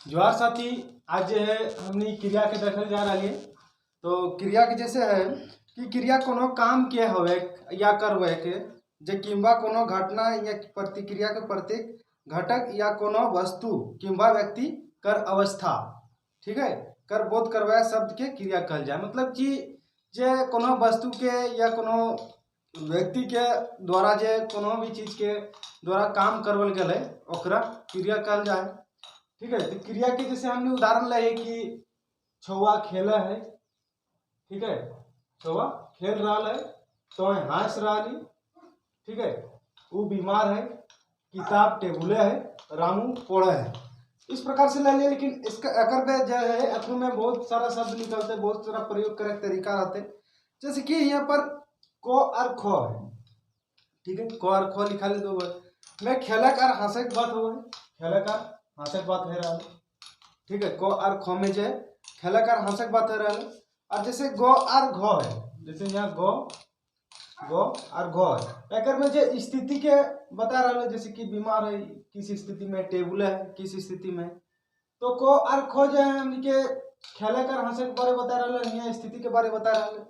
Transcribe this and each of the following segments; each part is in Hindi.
जोहार साथी। आज जो है हमने क्रिया के देखल जा रही है। तो क्रिया के जैसे है कि क्रिया कोनो काम के हवे या करवे के जे किंबा कोनो घटना या प्रतिक्रिया के प्रत्येक घटक या कोनो वस्तु किंबा व्यक्ति कर अवस्था, ठीक है, कर बोध करवाया शब्द के क्रिया कहल जाए। मतलब कि जे कोनो वस्तु के या कोनो व्यक्ति के द्वारा जे कोनो भी चीज के द्वारा काम करवल गए ओकरा क्रिया कहल जाए। ठीक है, तो क्रिया के जैसे हमने उदाहरण लिए कि छुआ खेला है, ठीक है, छुआ खेल रहा है तो हंस रहा है, ठीक है, वो बीमार है, किताब टेबुले है, रामू पढ़े है। इस प्रकार से ले लिया। लेकिन इसका अकर पे जो है अखरू में बहुत सारा शब्द निकलते, बहुत सारा प्रयोग करे के तरीका रहते। जैसे कि यहाँ पर को और खो है, ठीक है, को और खो लिखा ले दो मैं खेलक और हंसे के बात हो, खेलक और हंसे के बात है रहा, ठीक है, को और खो में जो है खेलक और हंसे के बात है रहा। और जैसे गो और घो है, जैसे यहाँ गो और घो है, एक में जो स्थिति के बता रहा है, जैसे कि बीमार है किस स्थिति में, टेबुल है किस स्थिति में। तो को और खो जो है हम के खेले कर हंसे के बारे बता रहा है, यहाँ स्थिति के बारे बता रहा है,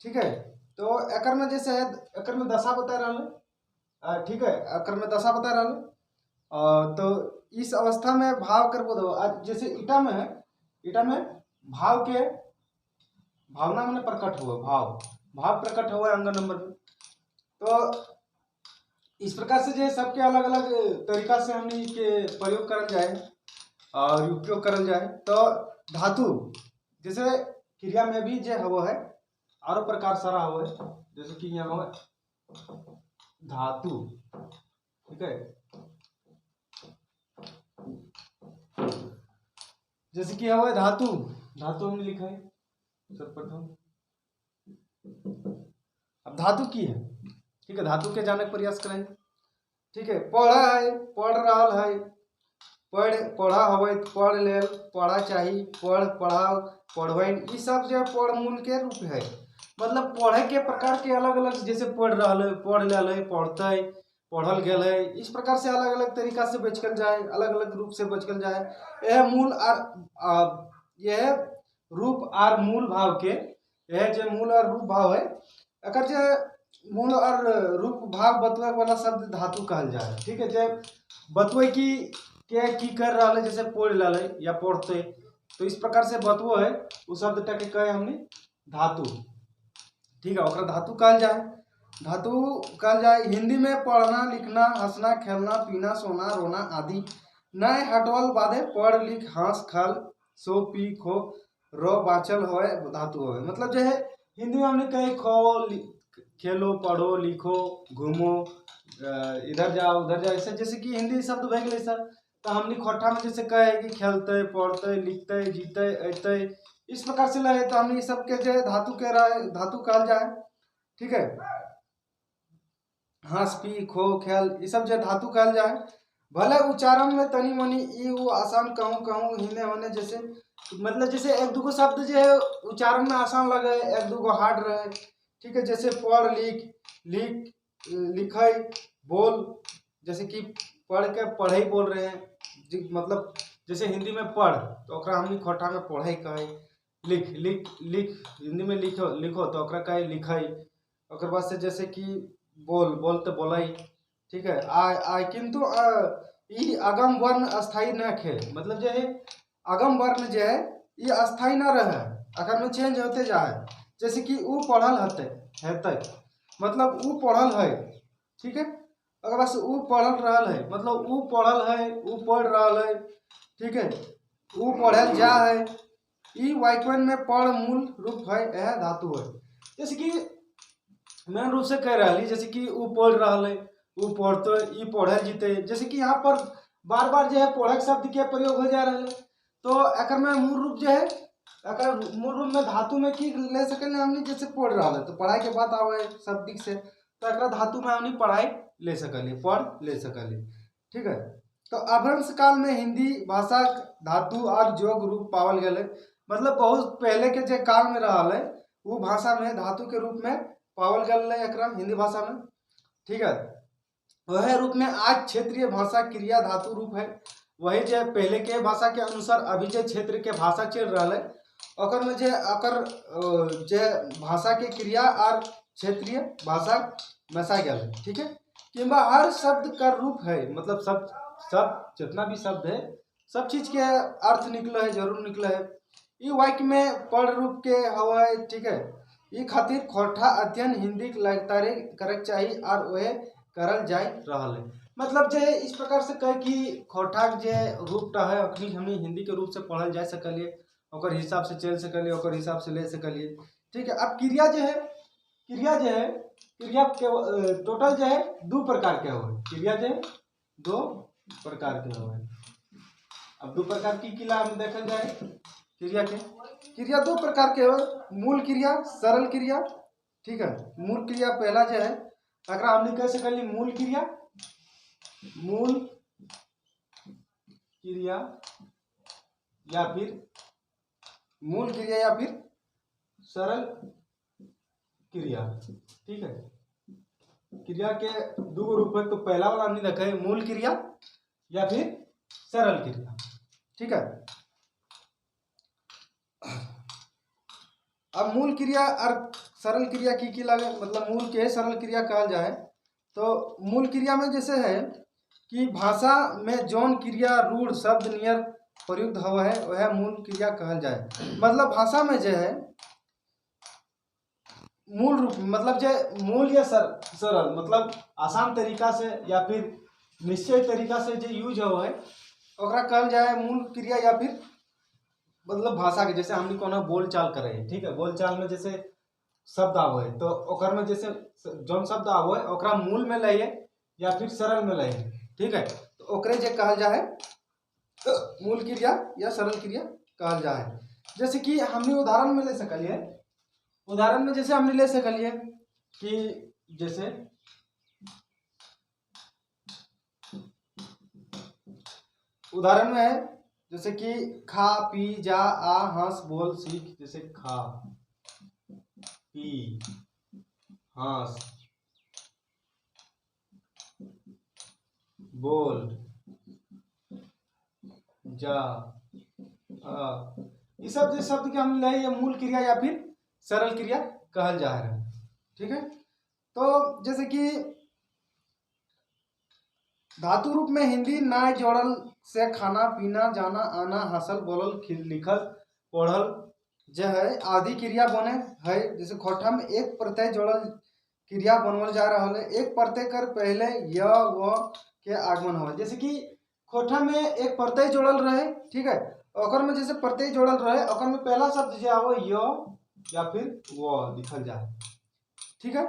ठीक है। तो एक में जैसे है एक में दशा बता रहा है, ठीक है, एक में दशा बता रहा है। तो इस अवस्था में भाव कर बोध, जैसे ईटा में है, ईटा में भाव के भावना मैंने प्रकट हुआ, भाव प्रकट हुआ अंग नंबर में। तो इस प्रकार से जो सबके अलग अलग तरीका से हमने के प्रयोग करल जाए और उपयोग करल जाए। तो धातु जैसे क्रिया में भी जो हवो है और प्रकार सारा हवो है, जैसे कि यहाँ हो धातु, ठीक है, जैसे कि हवो धातु, धातु हमने लिखा है सर्वप्रथम। अब धातु की है, ठीक है, धातु के जाने का प्रयास करें, ठीक है। पढ़ा है, पढ़ रहा है, पढ़ा हवे, पढ़ ले, पढ़ा चाहिए, पढ़ाओ, पढ़वेन, ये सब जो पढ़ मूल के रूप है। मतलब पढ़े के प्रकार के अलग अलग, जैसे पढ़ रहा है, पढ़ ले, पढ़ते, पढ़ल गल है, इस प्रकार से अलग अलग तरीका से बचकल जाए, अलग अलग रूप से बचकल जाए। यह मूल और यह रूप और मूल भाव के, यह जो मूल और रूप भाव है, अगर जो मूल और रूप भाव बतवे वाला शब्द धातु कहल जाए, ठीक है। जब बतवे की कर रहा है, जैसे पढ़ रहा है या पढ़ते, तो इस प्रकार से बतवो है उस शब्द टके कहे हमने धातु, ठीक है, ओकरा धातु कहल जाए। धातु कहल जाए हिंदी में पढ़ना, लिखना, हंसना, खेलना, पीना, सोना, रोना आदि नए हटवल बाधे पढ़ लिख हंस खल सो पी खो रो बाचल होए धातु होए। मतलब जो है हिंदी में हमने कहे खो, खेलो, पढ़ो, लिखो, घूमो, इधर जाओ उधर जाओ, ऐसे जैसे कि हिंदी शब्द भे गए सर। तो हमने खोटा में जैसे कहे कि खेलते, पढ़ते, लिखते, जीते, अते, इस प्रकार से लगे। तो हमने सब के जो धातु कह रहा है, धातु कहल जाए, ठीक है। हंस पी खो खेल, ये सब जो धातु कहल जाए। भले उच्चारण में तनी मनी ई वो आसान कहूँ कहूँ हिने होने, जैसे मतलब जैसे एक दूगो शब्द जो है उच्चारण में आसान लगे, एक दूगो हार्ड रहे, ठीक है। जैसे पढ़ लिख लिखे बोल, जैसे कि पढ़ के पढ़े बोल रहे हैं, मतलब जैसे हिंदी में पढ़ तो ओकरा हमनी खोटा में पढ़े कहे, लिख लिख लिख हिंदी में लिखो लिखो तो ओकरा कहे लिखे। ओकर बाद से जैसे कि बोल तो बोलाई, ठीक है। आ किंतु ई अगम वर्ण अस्थाई न खे, मतलब जो है अगम वर्ण जो है ये अस्थाई न रहे, अगर में चेंज होते जाए। जैसे कि ऊ पढ़ल हेतै, मतलब ऊ पढ़ल है, ठीक है। अगर बस ऊ पढ़ल रहा है, मतलब ऊ पढ़ल है, ऊ पढ़ रहा है, ठीक है, ऊ पढ़ल जा है। ई वाक्य में पढ़ मूल रूप है, यह धातु है। जैसे कि मेन रूप से कह रहा है, जैसे कि ऊ पढ़ रहा है, ऊ पढ़ते, ई पढ़े जीते, जैसे कि यहाँ पर बार बार जो है पढ़क शब्द के प्रयोग हो जा रहा है। तो एक में मूल रूप जो है, अगर मूल रूप में धातु में की ले सके हमने, जैसे पढ़ रहा है तो पढ़ाई के बात आवे शब्दिक से, तो एक धातु में हमने पढ़ाई ले सकली, पढ़ ले सकली, ठीक है। तो अभ्रंश काल में हिंदी भाषा धातु और जोग रूप पावल गए, मतलब बहुत पहले के जो काल में रहा है वो भाषा में धातु के रूप में पावल गए एकरा हिंदी भाषा में, ठीक है। वह रूप में आज क्षेत्रीय भाषा क्रिया धातु रूप है। वही जो पहले के भाषा के अनुसार अभी जो क्षेत्र के भाषा चल रहा है ओकर में जो अकर जो भाषा के क्रिया और क्षेत्रीय भाषा मेसा गया है, ठीक है। किंबा हर शब्द का रूप है, मतलब सब सब जितना भी शब्द है सब चीज के अर्थ निकला है, जरूर निकला है। ये वाक्य में पढ़ रूप के हवा है, ठीक है। ये खातिर खोठा अध्ययन हिंदी लगातार करक चाहिए और वह करल जाए रहा है। मतलब जो इस प्रकार से कहे कि खोठा जे रूपटा है अखनी हमने हिंदी के रूप से पढ़ल जा सकलिए, ओकर हिसाब से चल सकलिए, ओकर हिसाब से ले सकलिए, ठीक है। अब क्रिया जो है, क्रिया जो है, क्रिया के टोटल जो है दो प्रकार के हो, क्रिया जो है दो प्रकार के हो। अब दो प्रकार की क्रिया हम देखल जाए, क्रिया के क्रिया दो प्रकार के हो, मूल क्रिया, सरल क्रिया, ठीक है। मूल क्रिया पहला जो है अगर हमने कह सकली मूल क्रिया, मूल क्रिया या फिर मूल क्रिया या फिर सरल क्रिया, ठीक है। क्रिया के दो रूप है, तो पहला वाला हमने देखा है मूल क्रिया या फिर सरल क्रिया, ठीक है। अब मूल क्रिया और सरल क्रिया की लगे, मतलब मूल के सरल क्रिया कहा जाए तो मूल क्रिया में जैसे है कि भाषा में जौन क्रिया रूढ़ शब्द नियर प्रयुक्त हुआ है वह मूल क्रिया कहल जाए। मतलब भाषा में जो है मूल रूप, मतलब जो मूल या सरल, मतलब आसान तरीका से या फिर निश्चय तरीका से जो यूज हुआ है ओकरा कहल जाए मूल क्रिया या फिर मतलब भाषा के। जैसे हमने कोनो बोल चाल करे हैं, ठीक है, बोल चाल में जैसे शब्द आवो है तो ओकर में जैसे जौन शब्द आवो है ओकरा मूल में लइए या फिर सरल में लइए, ठीक है। तो ओकरे जे कहल जाए तो मूल क्रिया या सरल क्रिया कहल जाए। जैसे कि हमने उदाहरण में ले सकलिए, उदाहरण में जैसे हमने ले सकलिए कि जैसे उदाहरण में है जैसे कि खा पी जा आ हंस बोल सीख, जैसे खा पी हंस बोल जा आ, ये सब जो शब्द के हम ले ये मूल क्रिया या फिर सरल क्रिया कहल जा रहा है, ठीक है। तो जैसे कि धातु रूप में हिंदी ना जोड़ल से खाना पीना जाना आना हंसल बोलल लिखल पढ़ल जो है आदि क्रिया बने है। जैसे खोठा में एक प्रत्यय जोड़ल क्रिया बनवल जा रहा है, एक प्रत्यय कर पहले य व के आगमन हो। जैसे कि खोठा में एक प्रत्यय जोड़ल रहे, ठीक है, ओकर में जैसे प्रत्यय जोड़ल रहे ओकर में पहला शब्द जो आवो य या फिर व लिखल जाए, ठीक है।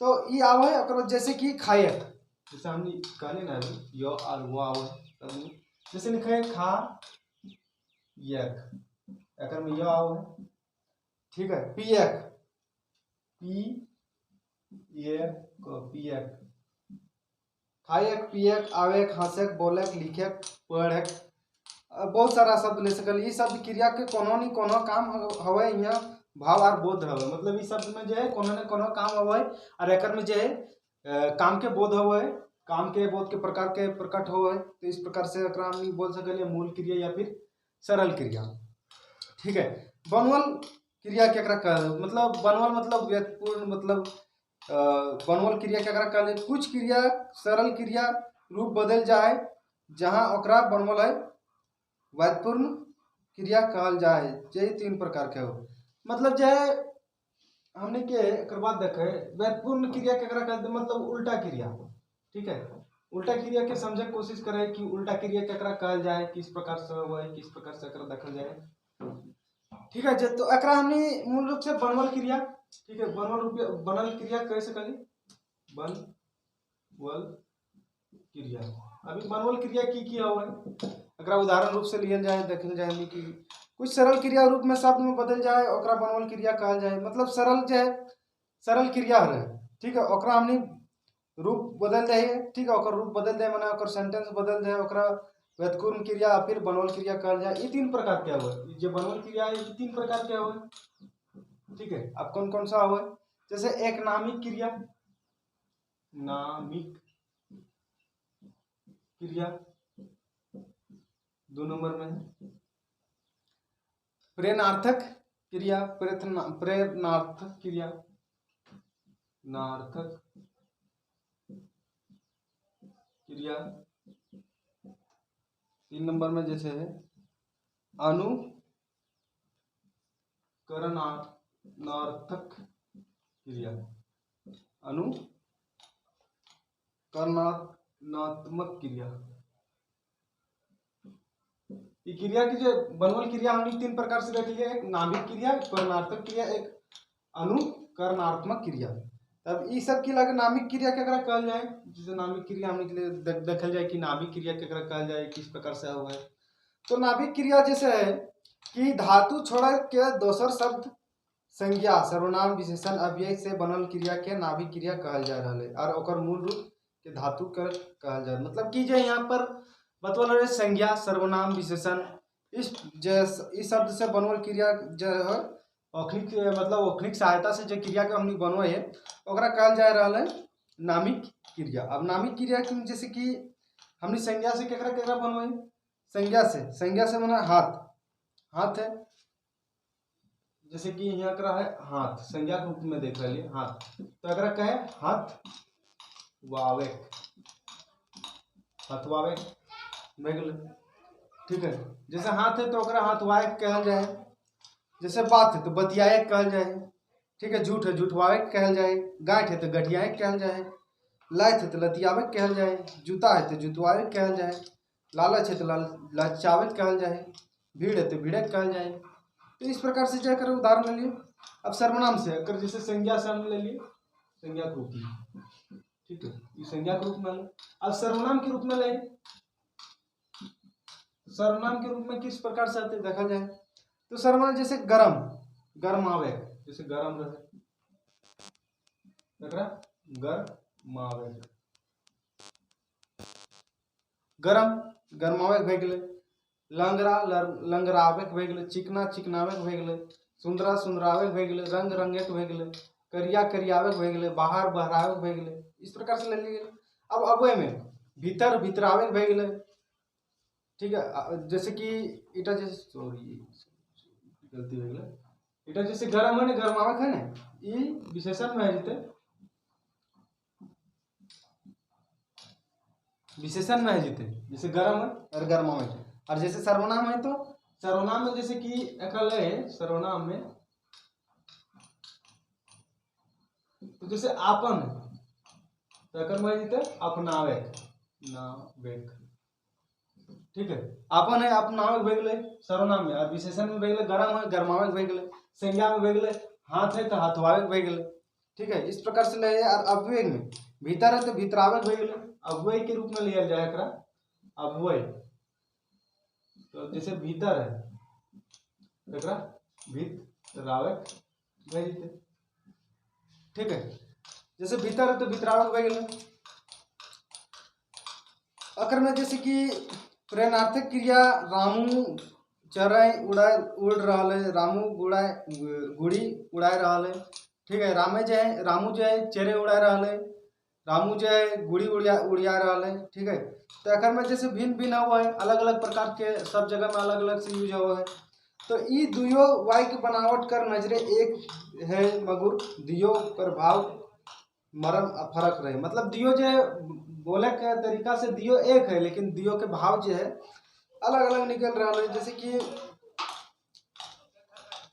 तो ये आवो है ओकर जैसे कि खायक, जैसे हमने कहले ना अभी यो और वो आवो है, जैसे लिखा है खा यक, एकर में यो आवो है, ठीक है। पियक पी ये पियक, खायक पियक आवेक हंसक बोलक लिखक पढ़क, बहुत सारा शब्द ले सकल। ये शब्द क्रिया के कोनो नहीं कोनो काम हवे, यहाँ भाव और बोध हवे। मतलब इस शब्द में जो है कोनो न कोनो काम हवे और एकर में जो है काम के बोध हवे, काम के बोध के प्रकार के प्रकट हो है। तो इस प्रकार से एकरा हम बोल सकल मूल क्रिया या फिर सरल क्रिया, ठीक है। बनवल क्रिया केकरा कह, मतलब बनवल मतलब व्यक्तिपूर्ण, मतलब बनवल क्रिया केकरा कहले, कुछ क्रिया सरल क्रिया रूप बदल जाए जहां ओकरा बनवल है व्युत्पन्न क्रिया कहल जाए। यही तीन प्रकार के हो। मतलब जो है हमने के एक बाद देखे व्युत्पन्न क्रिया केकरा कहते, मतलब उल्टा क्रिया, ठीक है। उल्टा क्रिया के समझे के कोशिश करें कि उल्टा क्रिया केकरा कहल जाए, किस प्रकार से हुआ है, किस प्रकार से एकरा देखल जाए, ठीक है। तो एकरा हमने मूल रूप से बनवल क्रिया, ठीक है, बनल क्रिया कह सकली बनवल क्रिया। अभी बनवल क्रिया की हुआ है अगर उदाहरण रूप से लियल जाए देखल जाए कि कुछ सरल क्रिया रूप में शब्द में बदल जाए ओकरा बनवल क्रिया कहल जाए। मतलब सरल जो है सरल क्रिया है, ठीक है, ओकरा हमने रूप बदल दे, ठीक है, ओकर रूप बदल दे माने ओकर सेंटेंस बदल दे, ओकरा व्युत्पन्न क्रिया फिर बनवल क्रिया कहल जाए। ये तीन प्रकार के हुए, जो बनवल क्रिया है ये तीन प्रकार के हुए, ठीक है। अब कौन कौन सा हुआ, जैसे एक नामिक क्रिया, नामिक क्रिया, 2 नंबर में है प्रेरणार्थक क्रिया, प्रेरणार्थक क्रिया, नार्थक क्रिया। 3 नंबर में जैसे है अनुकरणार्थक क्रिया, अनुकरणात्मक क्रिया। ये क्रिया की जो बनवल क्रिया हमने 3 प्रकार से देख लिया, एक नाभिक क्रिया, एक प्रेरणार्थक क्रिया, एक अनुकरणात्मक क्रिया। तब ये सब की लगे नाभिक क्रिया केकरा कहल जाए, जैसे नाभिक क्रिया हमने के लिए देखल जाए कि नाभिक क्रिया केकरा कहल जाए, किस प्रकार से हुआ है। तो नाभिक क्रिया जैसे है कि धातु छोड़ के दोसर शब्द, संज्ञा, सर्वनाम, विशेषण, अव्यय से बनल क्रिया के नाभिक क्रिया कहल जा रहा है और ओकर मूल रूप के धातु कर कहल जाए। मतलब कि जो यहाँ पर बतवल रहे संज्ञा, सर्वनाम, विशेषण, इस शब्द से बनवल क्रिया जो है औखनिक, मतलब औखनिक सहायता से जो क्रिया के हमने बनवे है ओकरा कहल जा रहा है नामिक क्रिया। अब नामिक क्रिया की जैसे कि हमने संज्ञा से केकरा केकरा बनवे, संज्ञा से बना हाथ है, जैसे कि यहाँ करा है हाथ, संज्ञा के रूप में देख रहे हाथ, तो अगर कहे हाथ वावेक, हथवावेक, ठीक है। जैसे हाथ है तो ओकरा हथवावेक कहल जाए, जैसे बात है तो बतियाएक कहल जाए, ठीक है। झूठ है झूठवावेक कहल जाए, गांठ है तो गठियाएक कहल जाए, लाइत है तो लतियावेक कहल जाए, जूता है तो जुतवावेक कहल जाए, लालच है तो लचावेक कहल जाए, भीड़ है तो भीड़क कहल जाए। तो इस प्रकार से जाकर उदाहरण ले लिए। अब सर्वनाम से अगर जैसे संज्ञा से हम ले लिए, संज्ञा के रूप में, ठीक है, ये संज्ञा के रूप में ले। अब सर्वनाम के रूप में ले, सर्वनाम के रूप में किस प्रकार से आते देखा जाए तो सर्वनाम जैसे गर्म आवे, जैसे गर्म रहे, गर्म आवे, गरमावे भए गेलै, लंगरावे भए गेलै, चिकना चिकनावे भए गेलै, सुंदरावे भए गेलै, रंग रंगेक भए गेलै, करियावे भए गेलै, बाहर बहरावे भए गेलै। इस प्रकार से ले लिए। अब अबे में भीतरावे भए गेलै, ठीक है। जैसे कि इटा जैसे सॉरी गलती हो गेलै, इटा जैसे गरम है ना, गरमावे है ना, ये विशेषण में है जते, विशेषण में है जते, जैसे गरम है और गरमावे है। और जैसे सर्वनाम है तो सर्वनाम में जैसे कि एकल है सर्वनाम में, तो जैसे आपन तो एकर में जते अपनावे, नावेक, ठीक है। आपन है अपनावे भए गेलै सर्वनाम में, और विशेषण में भए गेलै गरम है गरमावे भए गेलै, संज्ञा में भए गेलै हाथ है तो हथवावे भए गेलै, ठीक है। इस प्रकार से ले। और अव्यय में भीतर है तो भीतरावे भए गेलै, अव्यय के रूप में लिया जाए एकरा अव्यय। तो जैसे भीतर है एकरा भीतरावे भए जेतै, ठीक है। जैसे भीतर है तो भीतरावे भए गेलै। अकर में जैसे कि प्रेरणार्थक क्रिया रामू चराई उड़ रहा है, रामू गुड़ी उड़ा रहा है, ठीक है। रामू जो है चेरे उड़ा रहा है, रामू जो है गुड़ी उड़िया रहा है, ठीक है। तो अखर में जैसे भिन्न भिन्न हुआ है, अलग अलग प्रकार के सब जगह में अलग अलग से यूज हुआ है। तो ये दुयो वाई के बनावट कर नजरे एक है मगर दियो पर भाव मरम फर्क रहे। मतलब दियो जो है बोले के तरीका से दियो एक है, लेकिन दियो के भाव जो है अलग अलग निकल रहा है। जैसे कि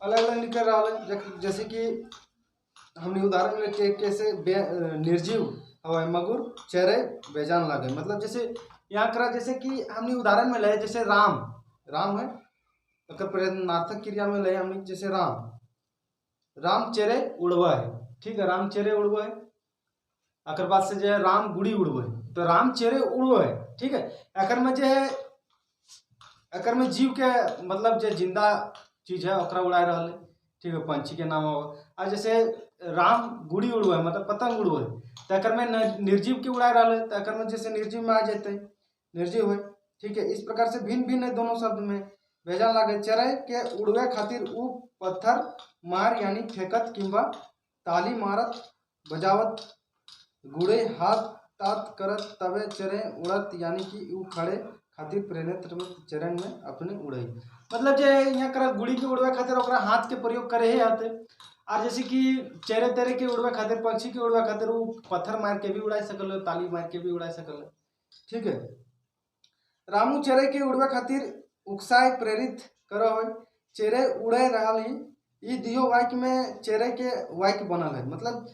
अलग अलग निकल रहा है, जैसे कि हमने उदाहरण में कैसे निर्जीव हवा मगुर चेहरे बेजान लगे। मतलब जैसे यहाँ करा, जैसे कि हमने उदाहरण में ले, जैसे राम है तो प्रेरणार्थक क्रिया में ले हमने, जैसे राम चेहरे उड़वा है, ठीक है, राम चेहरे उड़वा है। अकर बाद से जो है राम गुड़ी उड़वा है, तो राम चेहरे उड़वा है, ठीक है। अकर में जो है अकर में जीव के मतलब जो जिंदा चीज है ओकरा उड़ा रहा है, ठीक है, पंछी के नाम हो। और जैसे राम गुड़ी उड़वा है मतलब पतंग उड़वा है, तो अकर में निर्जीव के उड़ा रहा है, तो अकर में जैसे निर्जीव में आ जाते निर्जीव है, ठीक है। इस प्रकार से भिन्न भिन्न है दोनों शब्द में बेजान लागे। चरे के उड़वे खातिर उ पत्थर मार यानी फेंकत किंबा ताली मारत बजावत गुड़े हाथ तात करत तबे चरे उड़त यानी कि उ खड़े खातिर प्रेरित चरण में अपने उड़ई। मतलब जे यहाँ कर गुड़ी के उड़वे खातिर ओकरा हाथ के प्रयोग करे ही आते। और जैसे कि चेरे तेरे के उड़वे खातिर, पक्षी के उड़वे खातिर वो पत्थर मार के भी उड़ा सकल, ताली मार के भी उड़ा सकल। ठीक है। रामू चेरे के उड़वे खातिर उकसाए प्रेरित करो हो। चेरे उड़े रहल ही ई दियो वाक्य में चेरे के वाक्य बनल है। मतलब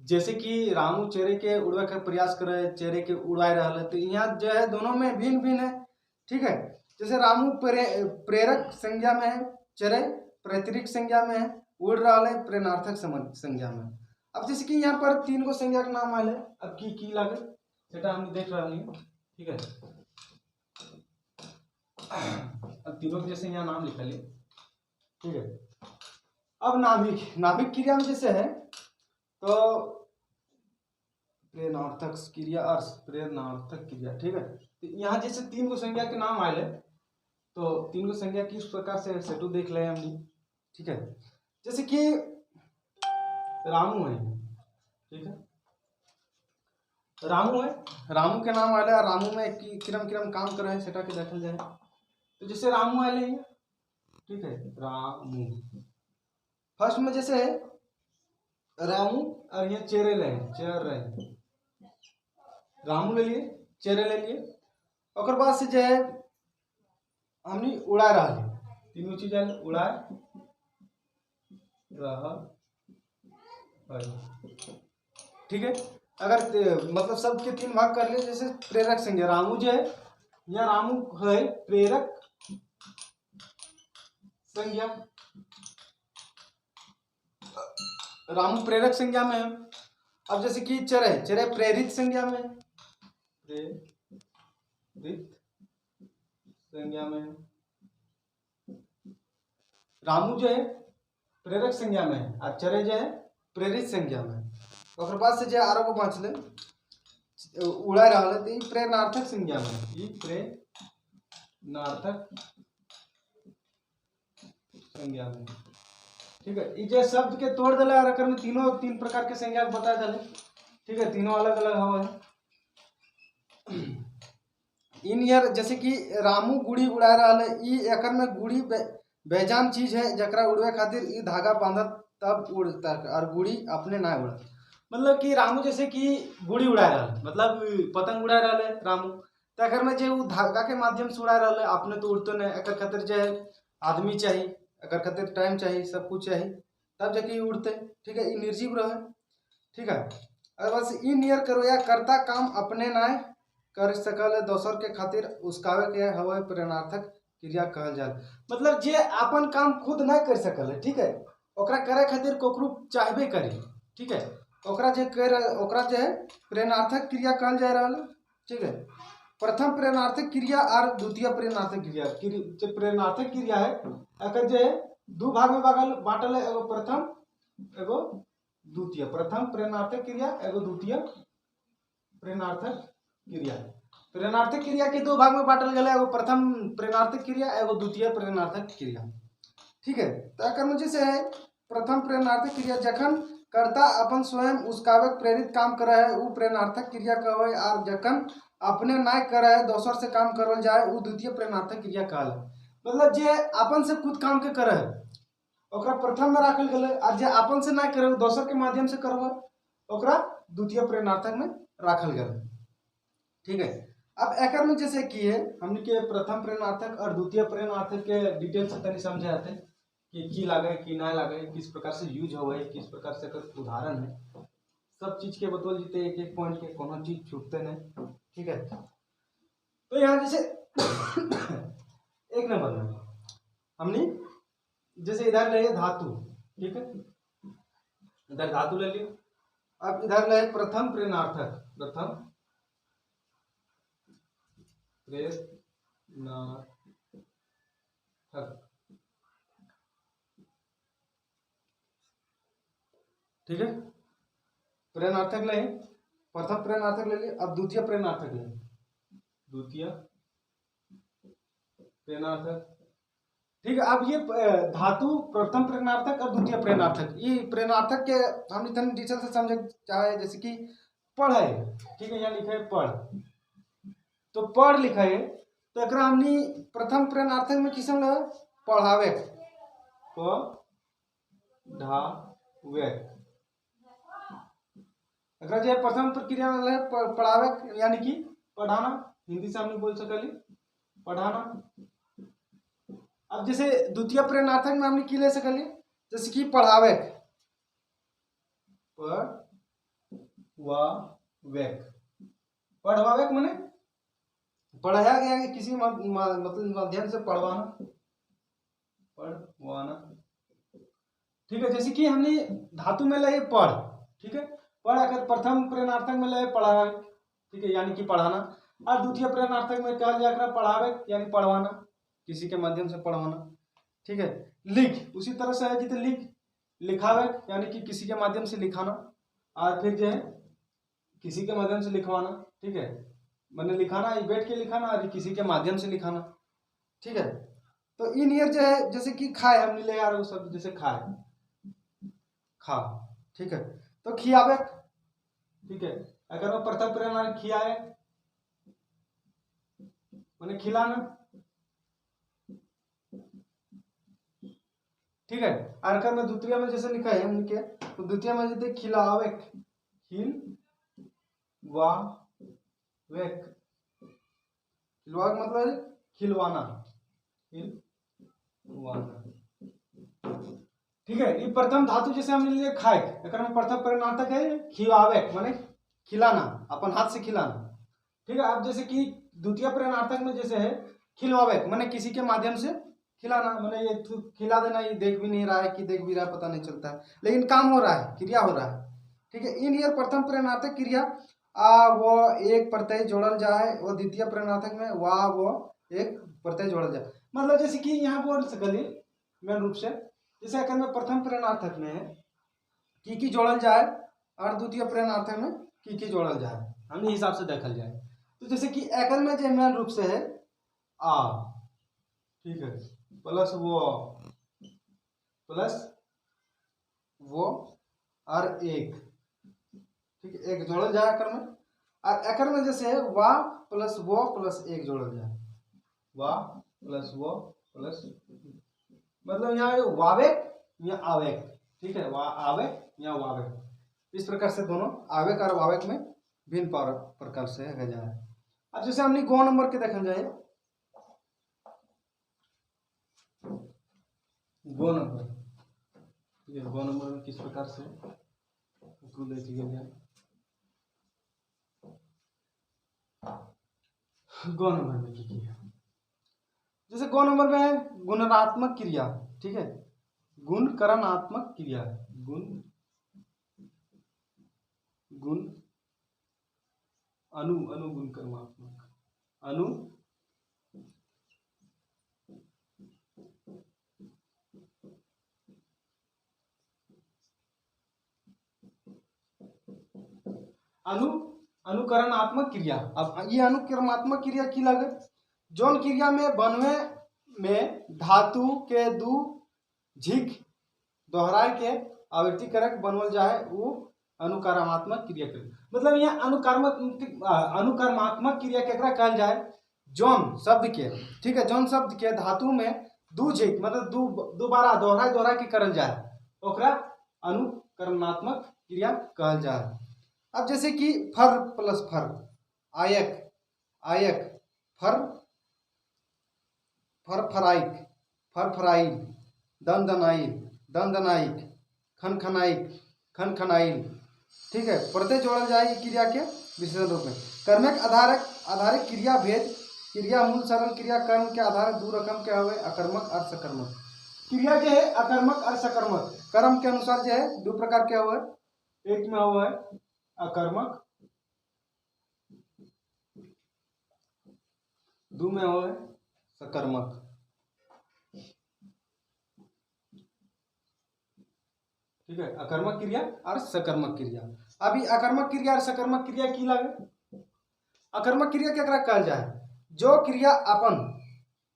जैसे कि रामू चेरे के उड़वे का प्रयास करे, चेरे के उड़ाए रहल है, तो यहाँ जो है दोनों में भिन्न भिन्न है। ठीक है। जैसे रामू प्रेरक संज्ञा में है, चेरे प्रतिरिक्त संज्ञा में है, उड़ रहा है प्रेरणार्थक संज्ञा में। अब जैसे कि यहाँ पर 3 गो संज्ञा के नाम आए। अब की लगे सेटा हम देख रहा है। ठीक है। अब तीनों के जैसे यहाँ नाम लिखा लिया। ठीक है। अब नाभिक क्रिया में जैसे है तो प्रेरणार्थक क्रिया और प्रेरणार्थक क्रिया। ठीक है। तो यहाँ जैसे 3 गो संज्ञा के नाम आए, तो 3 गो संज्ञा किस प्रकार से सेटू देख ले हमने। ठीक है। जैसे कि रामू है। ठीक है। रामू है, रामू के नाम आए, रामू में किरम काम कर रहे हैं सेटा के देखल जाए। तो जैसे रामू आए। ठीक है। रामू फर्स्ट में जैसे है रामू और ये चेरे ले चेर रहे, रामू ले लिए, चेरे ले लिए, और बाद से जो है हमने उड़ा रहा है। तीनों चीज उड़ा रहा। ठीक है। अगर मतलब सबके 3 भाग कर लिए। जैसे प्रेरक संज्ञा रामू जो है, यहाँ रामू है प्रेरक संज्ञा, रामू प्रेरक संज्ञा में है। अब जैसे कि चेरे प्रेरित संज्ञा में, प्रेरित संज्ञा में है। रामू जो है प्रेरक संज्ञा में है और चेरे जो है प्रेरित संज्ञा में। और बाद से जो आरो को बाँच ले उड़ा रहा है, तो ये प्रेरणार्थक संज्ञा में, ये प्रेरणार्थक संज्ञा में। ठीक है। ये जो शब्द के तोड़ दिले और में तीनों 3 प्रकार के संज्ञा बता दिले। ठीक है। तीनों अलग अलग हवा है। इन यार जैसे कि रामू गुड़ी उड़ा रहा है, ई एकर में गुड़ी बेजान चीज है जकरा उड़वे खातिर ई धागा बांधत तब उड़ता और गुड़ी अपने ना उड़ा। मतलब कि रामू जैसे कि गुड़ी उड़ा रहा है, मतलब पतंग उड़ा रहा है रामू, तो एकर में जो धागा के माध्यम से उड़ा रहा है, अपने तो उड़ते नहीं, एकर खातिर जो है आदमी चाहिए, एकर खातिर टाइम चाहिए, सब कुछ चाहिए, तब जाके उड़ते। ठीक है। ई निर्जीव रहे। ठीक है। और बस ई नियर करो या करता काम अपने ना कर सकल दोसर के खातिर उसकावे के हवे प्रेरणार्थक क्रिया कहल जाए। मतलब जे अपन काम खुद ना कर सकल है। ठीक है। ओकरा करे खातिर कोकरू चाहबे करी। ठीक है। ओकरा जे है प्रेरणार्थक क्रिया कहल जा रहा है। ठीक है। प्रथम प्रेरणार्थक क्रिया और द्वितीय प्रेरणार्थक क्रिया। जो प्रेरणार्थक क्रिया है अगर जो है 2 भाग में बांटल है, एगो प्रथम एगो द्वितीय। प्रथम प्रेरणार्थक क्रिया एगो द्वितीय प्रेरणार्थक क्रिया। प्रेरणार्थक क्रिया के 2 भाग में बांटल गया, एगो प्रथम प्रेरणार्थक क्रिया एगो द्वितीय प्रेरणार्थक क्रिया। ठीक है। तो एकर में जैसे है प्रथम प्रेरणार्थक क्रिया जखन कर्ता अपन स्वयं उसकावे प्रेरित काम करे है वो प्रेरणार्थक क्रिया कहवे, और जखन अपने ना करे है दोसर से काम करल जाए वो द्वितीय प्रेरणार्थक क्रिया कहल। मतलब जे अपन से खुद काम के करे है ओकरा प्रथम में राखल गए, और जे अपन से ना करे दोसर के माध्यम से करवे ओकरा द्वितीय प्रेरणार्थक में राखल गए। ठीक है। अब एकर में जैसे कि है हमने के प्रथम प्रेरणार्थक और द्वितीय प्रेरणार्थक के डिटेल से तनी समझे आते कि लागे कि ना लागे, किस प्रकार से यूज हो, किस प्रकार से एकर उदाहरण है, सब चीज के बतौल जीते एक एक पॉइंट के, कोनो चीज छूटते नहीं। ठीक है। तो यहाँ जैसे एक नंबर में हमने जैसे इधर ले धातु। ठीक है। इधर धातु ले लियो। अब इधर ले प्रथम प्रेरणार्थक, प्रथम प्रेरणार्थक। ठीक है। प्रेरणार्थक ले, प्रथम प्रेरणार्थक ले लिए। अब द्वितीय प्रेरणार्थक ले, द्वितीय प्रेरणार्थक। ठीक है। अब ये धातु प्रथम प्रेरणार्थक और द्वितीय प्रेरणार्थक, ये प्रेरणार्थक के हम इतने डिटेल से समझे चाहे। जैसे कि पढ़ है। ठीक है। यहाँ लिखा है पढ़, तो पढ़ लिखा है तो एकरा हमनी प्रथम प्रेरणार्थक में किसम लगे पढ़ावे पढ़ावे। एकरा जो प्रथम प्रक्रिया में लगे पढ़ावे यानी कि पढ़ाना, हिंदी से हमने बोल सकली पढ़ाना। अब जैसे द्वितीय प्रेरणार्थक में हमने की ले सकली जैसे कि पढ़ावे पढ़वावे माने पढ़ाया गया है किसी मतलब माध्यम से पढ़वाना पढ़वाना। ठीक है, जैसे कि हमने धातु में लगे पढ़, ठीक है, पढ़ अगर प्रथम प्रेरणार्थक में लगे पढ़ावे, ठीक है, यानी कि पढ़ाना। और द्वितीय प्रेरणार्थक में कहा जाएगा पढ़ावे यानी पढ़वाना, किसी के माध्यम से पढ़वाना। ठीक है, लिख उसी तरह से है जितने लिखावे यानी कि किसी के माध्यम से लिखाना, और फिर जो है किसी के माध्यम से लिखवाना। ठीक है, मैंने लिखाना बैठ के लिखाना और किसी के माध्यम से लिखाना। ठीक है, तो इन ईयर जो है जैसे कि खाए हमने ले आ रहे शब्द जैसे खाए खा। ठीक है, तो खियावे, ठीक है, अगर वो प्रथम प्रेरणार्थक खियाए मैंने खिलाना। ठीक है, अगर में द्वितीय में जैसे लिखा है हमने के तो द्वितीय में जैसे खिलावे खिलवा मतलब खिलवाना खिलवाना। ठीक है, ये प्रथम धातु जैसे हमने लिए खाए, अगर में प्रथम प्रेरणार्थक है खिलावे माने खिलाना, अपन हाथ से खिलाना। ठीक है, अब जैसे कि द्वितीय प्रेरणार्थक में जैसे है खिलवावे माने किसी के माध्यम से खिलाना, माने ये खिला देना, ये देख भी नहीं रहा है कि देख भी रहा है पता नहीं चलता है, लेकिन काम हो रहा है, क्रिया हो रहा है। ठीक है, इन ईयर प्रथम प्रेरणार्थक क्रिया वो एक प्रत्यय जोड़ल जाए, वो द्वितीय प्रेरणार्थक में वो एक प्रत्यय जोड़ल जाए। मतलब जैसे कि यहाँ बोल सकली मेन रूप से जैसे अगर में प्रथम प्रेरणार्थक में की जोड़ल जाए और द्वितीय प्रेरणार्थक में की जोड़ल जाए, हमने हिसाब से देखल जाए। तो जैसे कि एकल में जो मेन रूप से है आ, ठीक है, प्लस वो और एक, ठीक है, एक जोड़ल जाए एकर में। और एकर में जैसे वाह प्लस वो प्लस एक जोड़ल जाए, वाह प्लस वो प्लस, मतलब यहाँ वावे या आवेक। ठीक है, आवेक या वावेक, इस प्रकार से दोनों आवेक और वावेक में भिन्न प्रकार से है जाए। अब जैसे हमने गो नंबर के देखल जाए, गो नंबर, ये गो नंबर में किस प्रकार से लेके गया गो नंबर में किया, जैसे गो नंबर में है गुणात्मक क्रिया। ठीक है, गुणकरणात्मक क्रिया, गुण अनुगुणकरणात्मक अनुकरणात्मक क्रिया। अब ये अनुकरणात्मक क्रिया की लगे जौन क्रिया में बनवे में धातु के दू झिक दोहराए के आवृत्ति करक बनवल जाए वो अनुकर्मात्मक क्रिया कर। मतलब यहाँ अनुकर्मात्मक क्रिया केकरा कहल जाए जौन शब्द के, ठीक है, जौन शब्द के धातु में दू झिक मतलब दोबारा दोहरा के करल जाए ओकरा अनुकर्मात्मक क्रिया कहल जाए। अब जैसे कि फर प्लस फर, आयक फर फराइल, दंदनाइक, खनखनाइल। ठीक है, प्रत्यय जोड़ल जाए क्रिया के विशेषण रूप में। कर्मक आधारित क्रिया भेद क्रिया मूल सरल क्रिया कर्म के आधार दू रकम के हवे अकर्मक और सकर्मक। क्रिया जो है अकर्मक और सकर्मक, कर्म के अनुसार जो है दो प्रकार के हुए, एक में हुआ है अकर्मक, दो में हुआ है सकर्मक। ठीक है, अकर्मक क्रिया और सकर्मक क्रिया। अभी अकर्मक क्रिया और सकर्मक क्रिया की लगे, अकर्मक क्रिया क्या कहल जाए जो क्रिया अपन,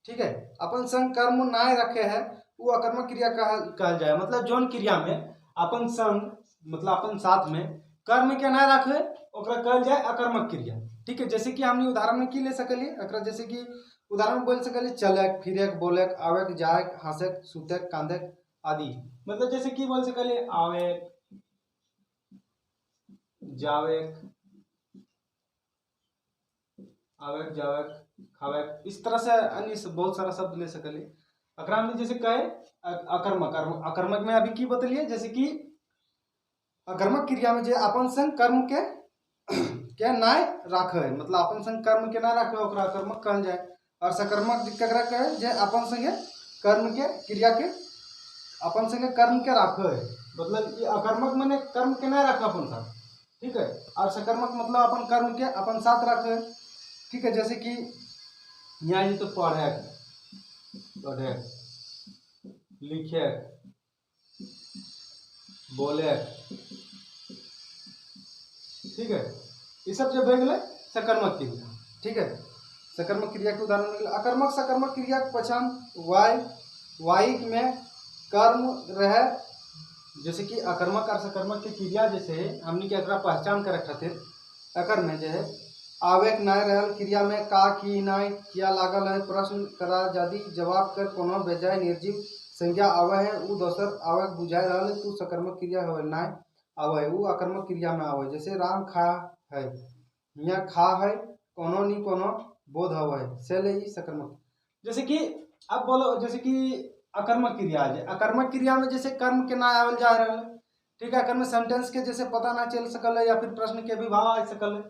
ठीक है, अपन संग कर्म ना रखे है वो अकर्मक क्रिया कहल जाए। मतलब जौन क्रिया में अपन संग मतलब अपन साथ में कर्म के ना रखे ओकरा कहल जाए अकर्मक क्रिया। ठीक है, जैसे कि हमने उदाहरण में की ले सकलिए, जैसे कि उदाहरण बोल सकले चलक, फिरक, बोलक, आवक, जायक, हंसक, सुतक, कांदक आदि। मतलब जैसे कि बोल सकले आवक, जावक, आवक, जावक, खावक, इस तरह से अन्य बहुत सारा शब्द ले सकले। अकरा में जैसे कहे अकर्मक, अकर्मक में अभी की बतलिए, जैसे कि अकर्मक क्रिया में जे अपन संग कर्म के नाय राखे, मतलब अपन संग कर्म के ना राखे ओकरा अकर्मक कहल जाए। और सकर्मक केकरा कहे जे अपन संगे कर्म के क्रिया के अपन संगे कर्म के राखे, मतलब ये अकर्मक माने कर्म के ना राखे अपन साथ, ठीक है। और सकर्मक मतलब अपन कर्म के अपन साथ राखे, ठीक है। जैसे कि यहाँ ये तो पढ़े, पढ़े, लिखे, बोले, ठीक है। ये सब जब हो गए सकर्मक क्रिया, ठीक है। सकर्मक क्रिया के उदाहरण मिले अकर्मक सकर्मक क्रिया के पहचान वाइक में कर्म रहे, जैसे कि अकर्मक और सकर्मक के क्रिया जैसे हमने के एकरा पहचान करे खातिर अकर में जो है आवेक नाय रहल, क्रिया में का की नाय किया लागल है, प्रश्न करा यदि जवाब कर कोनो बेजाय निर्जीव संज्ञा आवे है उ दोसर आवक बुझाई रहल है, तू सकर्मक क्रिया होवे नाय आवे उ अकर्मक क्रिया में आवे। जैसे राम खा है, यहाँ खा है कोनो नी कोनो बोध हवे से ले सकर्मक। जैसे कि अब बोलो, जैसे कि अकर्मक क्रिया है, अकर्मक क्रिया में जैसे कर्म के ना आवल जा रहा है, ठीक है। कर्म सेंटेंस के जैसे पता ना चल सकल है या फिर प्रश्न के भी भाव आ सकल है।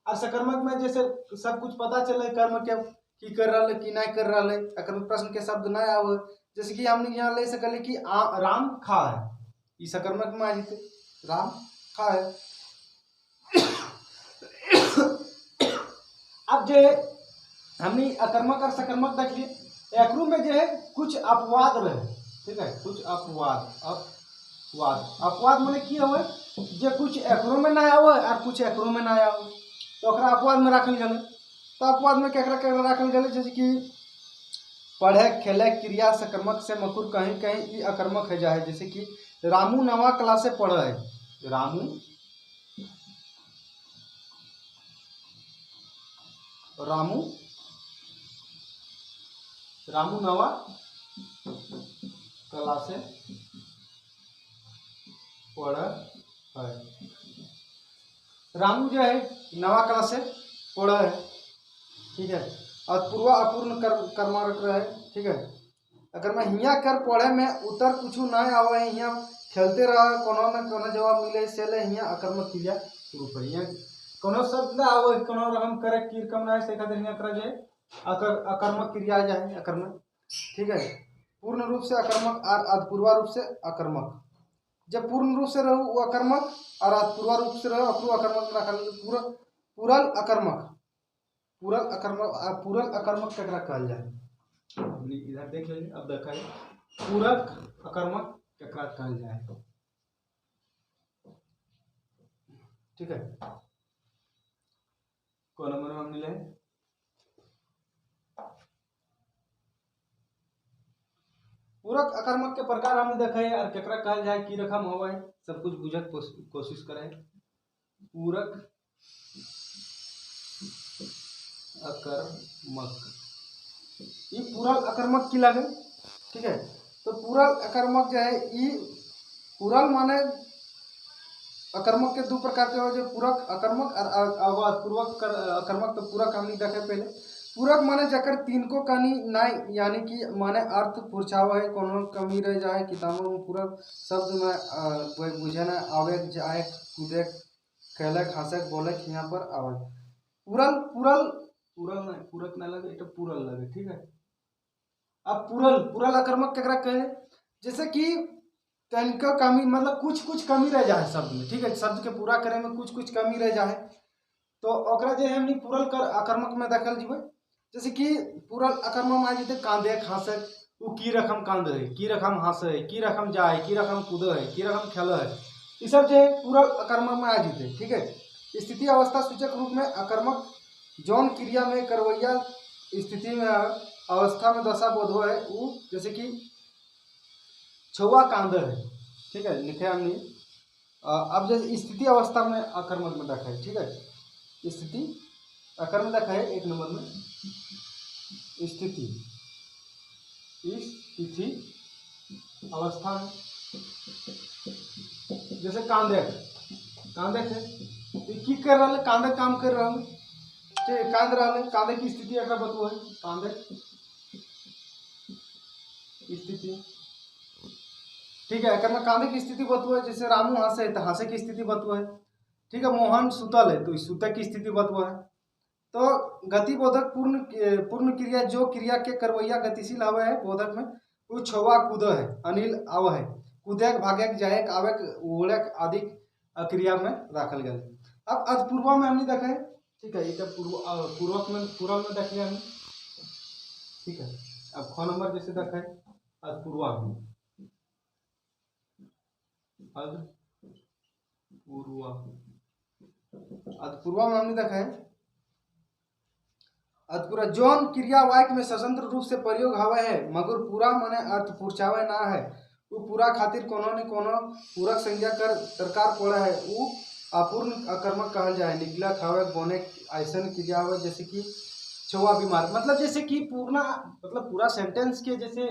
और सकर्मक में जैसे सब कुछ पता चले कर्म के की कर रहा है कि नहीं कर रहा है, अकर्मक प्रश्न के शब्द ना आवे। जैसे कि हमने यहाँ ले सकल कि राम खा है, ये सकर्मक में आ जीते राम खा है। अब जो हमने अकर्मक और सकर्मक देख लिए, एकरू में जो है कुछ अपवाद रहे, ठीक है, कुछ अपवाद। अपवाद माने की होवे जे कुछ एकरो में ना आवे और कुछ एकरो में ना आवे, तो ओकरा अपवाद में रखल गेले। तो अपवाद में केकरा केकरा रखल गेले, जैसे कि पढ़े, खेले, क्रिया सकर्मक से मकुर कहीं कहीं ई अकर्मक है जाए। जैसे कि रामू नवा क्लास से पढ़े है, रामू नवा क्लास से पढ़े है, रामू जो है नवा क्लास से पढ़े है, ठीक है। और पूर्वा अपूर्ण कर्मक रहे, ठीक है। अगर मैं हिया कर पढ़े में उतर कुछ ना आवे, हिया खेलते रहे कोनो न कोनो जवाब मिले से ले हिया अकर्मक क्रिया शुरू पर हिया कोनो शब्द ना आवे, कोनो रकम करे की रकम ना से खातिर हिया कर जे अकर्मक क्रिया जाए अकर्मक, ठीक है। पूर्ण रूप से अकर्मक और अधपूर्वा रूप से अकर्मक। जब पूर्ण रूप से रहू वो अकर्मक और अधपूर्वा रूप से रहू अपूर्व अकर्मक रखल। पूरल अकर्मक, पूरल अकर्मक केकरा कहल जाए, इधर देख लीजिए। अब देखा है पूरक अकर्मक केकरा कहल जाए, ठीक है। कौन नंबर में मिले पूरक अकर्मक के प्रकार हमने देखे है और केकरा कहल जाए की रकम होवे, सब कुछ बुझक कोशिश करे। पूरक अकर्मक, ये पूरक अकर्मक की लगे, ठीक है। तो पूरक अकर्मक जो है ये पूरल माने अकर्मक के दो प्रकार के हो, जो पूरक अकर्मक और पूर्वक अकर्मक। तो पूरक हमने देखे पहले। पूरक माने जकर तीन को कनी नाई, यानी कि माने अर्थ पुरछाव है कोनो कमी रह जाए किताबों में पूरक शब्द में बुझे ना आवे जाए, कूदे, खेलक, हंसक, बोलक यहाँ पर आवे। पूरल पूरल पूरल नहीं, पूरक ना लगे, तो पूरल लगे, ठीक है। अब पूरल अकर्मक केकरा कहे, जैसे कि तनिका कमी, मतलब कुछ कमी रह जाए शब्द में, ठीक है। शब्द के पूरा करे में कुछ कमी रह जाए, तो ओकरा जे हमनी पूरल कर अकर्मक में देखल जीवे। जैसे कि पूरल अकर्मक में आ जते कांदे, हंसे, उ की रकम कांद है, की रकम हंसे है, की रकम जाए, की रकम कूदे है, की रकम खेले है, ये सब जो पूरल अकर्मक में आ जते, ठीक है। स्थिति अवस्था सूचक रूप में अकर्मक जौन क्रिया में करवैया स्थिति में अवस्था में दशा बोध हो है उ, जैसे कि छुआ कांदे है, ठीक है, लिखे हमने। अब जैसे स्थिति अवस्था में अकर्मक में देखा है, ठीक है। स्थिति अकर्मक देखा है एक नंबर में। स्थिति, इस तिथि अवस्था में, जैसे कांदेक, कांदेक है की कर रहा है, कांदे काम कर रहा है, ठीक, कांद रहा है, कांदे की स्थिति एक बतू है, कांदे स्थिति, ठीक है। अगर मैं कांदे की स्थिति बतू है, जैसे रामू हंसे है तो हंसे की स्थिति बतू है, ठीक है। मोहन सुतल है तो सुतक की स्थिति बतू है। तो गतिबोधक पूर्ण क्रिया जो क्रिया के करवैया गतिशील आवे है बोधक में, वो छवा कूद है, अनिल आव है, कूदक भागक जायक आवक उड़क आदि क्रिया में राखल गए। अब अतपूर्वा में हमने देखा है, ठीक है, ये पूर्वक में पूर्व में देख लिया हमने, ठीक है। अब ख नंबर जैसे देखा है अतपूर्वा में, अतपूर्वा, अतपूर्वा में हमने देखा है अतपूरा जौन क्रिया वाक्य में स्वतंत्र रूप से प्रयोग हवे है मगर पूरा मने अर्थ पुरचावे ना है, वो पूरा खातिर कोनो न कोनो पूरक संज्ञा कर दरकार पड़े है, वो अपूर्ण अकर्मक कहल जाए। निकला खावे बोने ऐसन क्रिया हुए जैसे कि छुआ बीमार, मतलब जैसे कि पूर्ण मतलब पूरा सेंटेंस के जैसे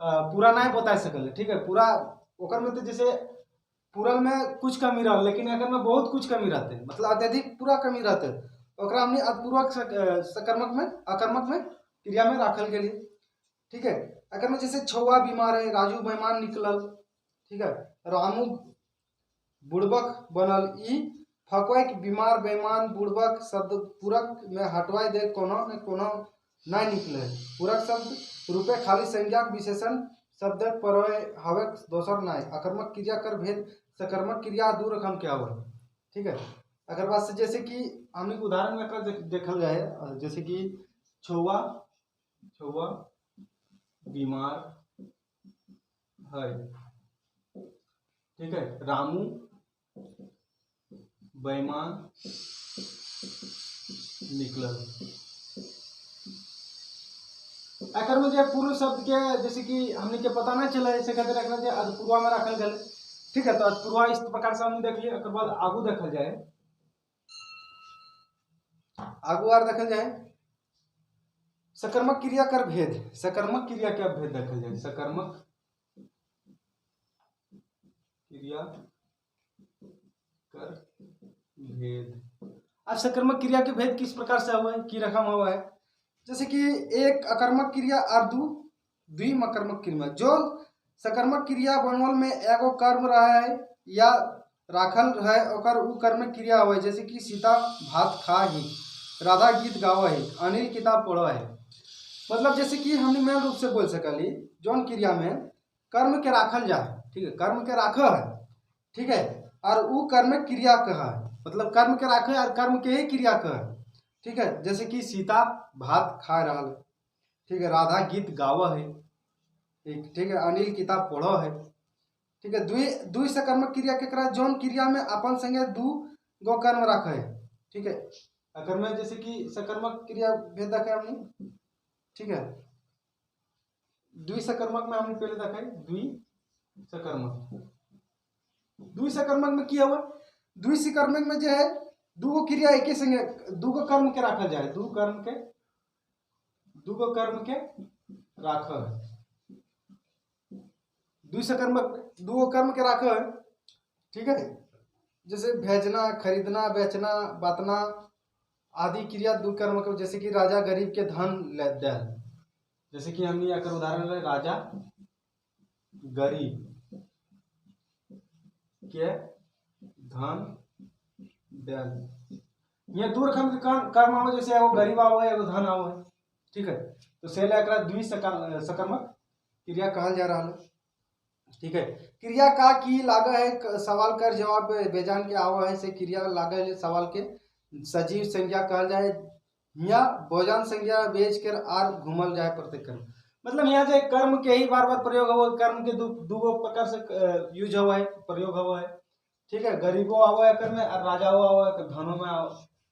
पूरा नहीं बता सकल, ठीक है। पूरा ओकर में तो जैसे पूरल में कुछ कमी रहा, लेकिन अगर में बहुत कुछ कमी रहते, मतलब अत्यधिक पूरा कमी रहते, ओकरा हमने अपूर्वक सकर्मक में अकर्मक में क्रिया में राखल के लिए, ठीक है। अगर में जैसे छौआ बीमार है, राजू बेईमान निकलल, ठीक है, रामू बुड़बक बनल, ई फकवैक बीमार बेईमान बुड़बक शब्द पूरक में हटवाई दे कोनो न कोनो नहीं निकले, पूरक शब्द रूपे खाली संज्ञा विशेषण शब्द पर हवे दोसर नहीं, अकर्मक क्रिया कर भेद सकर्मक क्रिया दू रकम क्या हुआ, ठीक है। अगर बात से जैसे कि हमने उदाहरण में कर देखल जाए, जैसे कि छौआ छौआ बीमार है, ठीक है, रामू बेईमान निकलल। एकर में जो पूर्व शब्द के जैसे कि हमने के पता नहीं चला, ऐसे कहते रखना चाहिए अधपूर्वा में रखल गए, ठीक है। तो अधपूर्वा इस प्रकार से हमने देख लिया। एक बाद आगू देखल जाए, आगू आर देखल जाए सकर्मक क्रिया कर भेद, सकर्मक क्रिया का भेद देखल जाए, सकर्मक क्रिया कर भेद। अब सकर्मक क्रिया के भेद किस प्रकार से हुआ है, की रकम हुआ है, जैसे कि एक अकर्मक क्रिया और द्वि अकर्मक क्रिया, जो सकर्मक क्रिया बनवल में एगो कर्म रहा है या राखल है ओकर उ कर्म क्रिया हुआ है, जैसे कि सीता भात खा ही, राधा गीत गावा है, अनिल किताब पढ़ा है। मतलब जैसे कि हमने मेन रूप से बोल सकली जौन क्रिया में कर्म के राखल जाए, ठीक है, कर्म के राखा है, ठीक है, और वो कर्म क्रिया कहा है, मतलब कर्म के राखे और कर्म के ही क्रिया कहा है, ठीक है। जैसे कि सीता भात खा रहा है, ठीक है, राधा गीत गावा है, ठीक है, अनिल किताब पढ़ो है, ठीक है। दुई सकर्मक क्रिया के करा जौन क्रिया में अपन संगे दू गो कर्म रखे है, ठीक है। अगर में जैसे कि सकर्मक क्रिया भेद देखा हमने, ठीक है, द्वि सकर्मक में हमने पहले देखा है द्वि सकर्मक, द्वि सकर्मक में क्या हुआ, द्वि सकर्मक में जो है दूगो क्रिया एक ही संगे दूगो कर्म के रखल जाए, दूगो कर्म के राखल है, द्वि सकर्मक दूगो कर्म के राखल है, ठीक है। जैसे भेजना, खरीदना, बेचना, बातना आदि क्रिया दू कर्म के, जैसे कि राजा गरीब के धन दे, जैसे कि हमने अगर उदाहरण ले राजा गरीब के धन दे, ये दू रकम के कर्म आओ, जैसे एगो गरीब आओ है एगो धन आओ है, ठीक है। तो से द्वि सकर्मक क्रिया कहल जा रहा है, ठीक है। क्रिया का की लागा है सवाल कर जवाब बेजान के आवा है, से क्रिया लागा है सवाल के सजीव संज्ञा कहल जाए, या भोजन संज्ञा बेच कर आर घूमल जाए प्रत्येक कर्म, मतलब यहाँ से कर्म के ही बार बार प्रयोग हुआ, कर्म के दूगो प्रकार से यूज हुआ है, प्रयोग हुआ है, ठीक है। गरीबो आवा है कर्म में और राजाओ आवा है धनों में,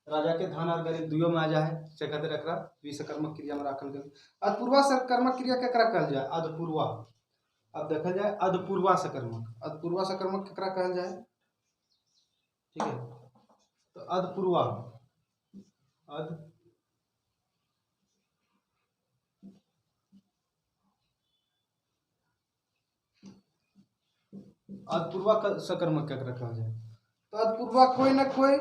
राजा के धन और गरीब दुयो में आ जाए, से कहते रखा विषकर्मक क्रिया में राखल गए। अधपूर्वा सकर्मक क्रिया केकरा कहल जाए, अधपूर्वा। अब देखा जाए अधपूर्वा सकर्मक, अधपूर्वा सकर्मक केकरा कहल जाए, ठीक है। तो अधपूर्वा, अतपूर्वा सकर्मक केकरा कहल जाए। तो अतपूर्वा कोई न कोई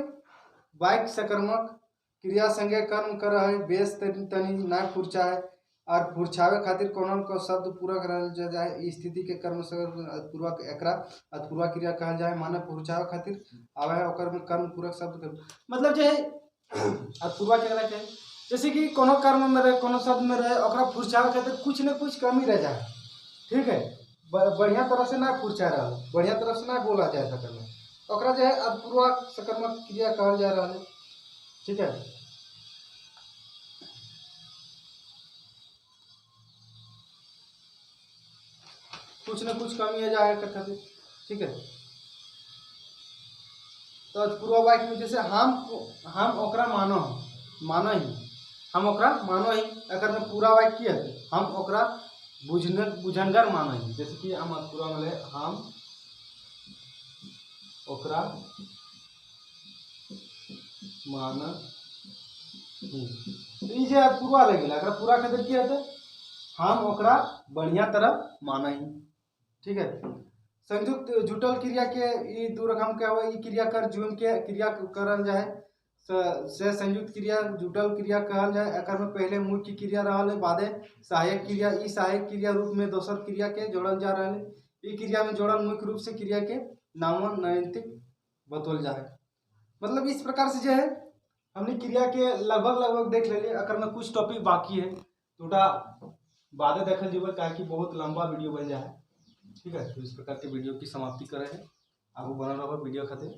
वाक्य सकर्मक क्रिया संगे कर्म कर है, बेस तनी ना फुरचाए और फुरछावे खातिर कोनो को शब्द पूरक रहल जाए, इस स्थिति के कर्म से अतपूर्वा एकरा अतपूर्वा क्रिया कहल जाए। माने फुरछावे खातिर आवे है ओकर में कर्म पूरक शब्द कर, मतलब जे अतपूर्वा केकरा कहे, जैसे कि कोनो कर्म में रहे, कोनो शब्द में रहे, ओकरा फुरछावे खातिर कुछ न कुछ कमी रह जाए, ठीक है, बढ़िया तरह से ना फुरछा रहा, बढ़िया तरह से ना बोला जाए सकर में, ओकरा जो है अतपूर्वा सकर्मक क्रिया कहल जा रहा है, ठीक है। कुछ न कुछ कमी है जाए कर खातिर, ठीक है। तो अतपूर्वा वाक्य में जैसे हम ओकरा मानो ही, हम ओकरा मानो ही, अगर में पूरा वाक्य है हम ओकरा बुझनगर मानो ही, जैसे कि हम अतपूर्वा में हम ओकरा मान ही, तो ये जो अतपूर्वा लगेगा, अगर पूरा खातिर की है हम ओकरा बढ़िया तरह माना ही, ठीक है। संयुक्त जुटल क्रिया के ई दू रकम के हुआ, क्रिया कर जुम के क्रिया करल जाए से संयुक्त क्रिया जुटल क्रिया कहल जाए। एकर में पहले मुख्य क्रिया रहल है, बादे सहायक क्रिया, ई सहायक क्रिया रूप में दोसर क्रिया के जोड़ल जा रहा है। ई क्रिया में जोड़ल मुख्य रूप से क्रिया के नामन नैतिक बतौल जाए। मतलब इस प्रकार से जो है हमने क्रिया के लगभग देख लेलिए, अगर में कुछ टॉपिक बाकी है थोड़ा बादे देखल जीवन काहे कि बहुत लंबा वीडियो बन जाए, ठीक है। तो इस प्रकार के वीडियो की समाप्ति करे हैं, आगू बना रहा वीडियो खातिर।